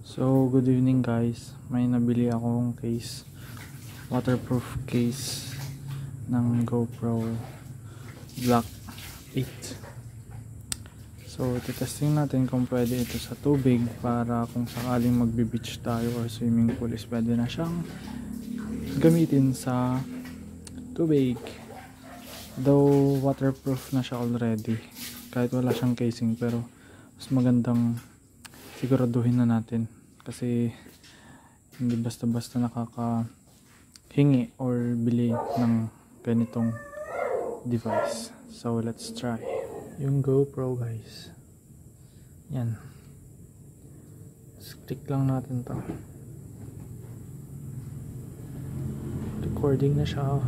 So, good evening guys. May nabili akong case, waterproof case ng GoPro Black 8. So, testing natin kung pwede ito sa tubig para kung sakaling magbe-beach tayo or swimming pool is pwede na siyang gamitin sa tubig. Though waterproof na siya already kahit wala siyang casing, pero mas magandang siguraduhin na natin kasi hindi basta-basta nakakahingi or bili ng ganitong device. So let's try yung GoPro guys. Yan, click lang natin to. Recording na siya.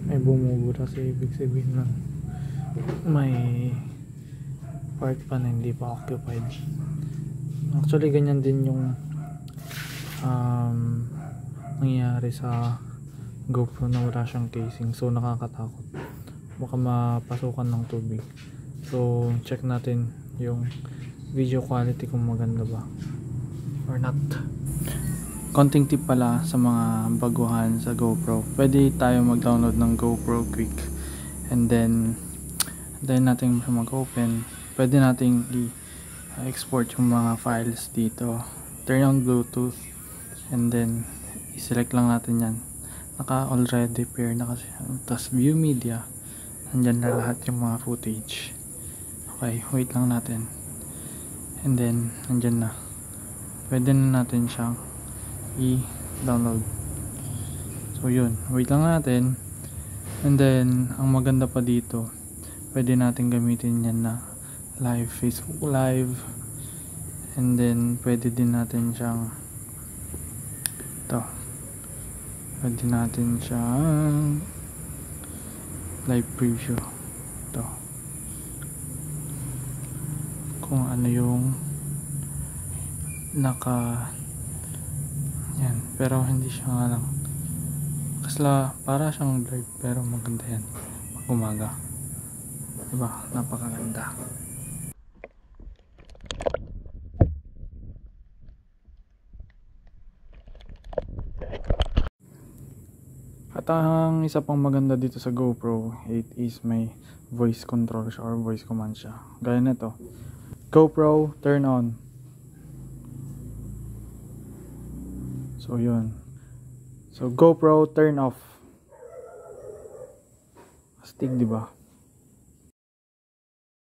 May bumubura, so ibig sabihin na may part pa na hindi pa occupied. Actually ganyan din yung nangyayari sa GoPro na wala siyang casing, so nakakatakot, baka mapasukan ng tubig. So check natin yung video quality kung maganda ba or not. Konting tip pala sa mga baguhan sa GoPro, pwede tayo mag-download ng GoPro Quick and then natin siya mag-open. Pwede nating i-export yung mga files dito, turn on Bluetooth and then i-select lang natin yan. Naka already pair na kasi, tapos view media, nandyan na lahat yung mga footage. Okay, wait lang natin and then nandyan na, pwede na natin siyang i-download. So yun, wait lang natin and then ang maganda pa dito, pwede natin gamitin yan na live, Facebook live, and then pwede din natin siyang pwede natin siyang live preview kung ano yung yan, pero hindi siya nga lang kasla, para siyang live pero maganda yan pag umaga, diba? Napakaganda. At ang isa pang maganda dito sa GoPro 8 is may voice control siya or voice command siya. Gaya nito, GoPro turn on. So yun. So GoPro turn off. Astig, diba?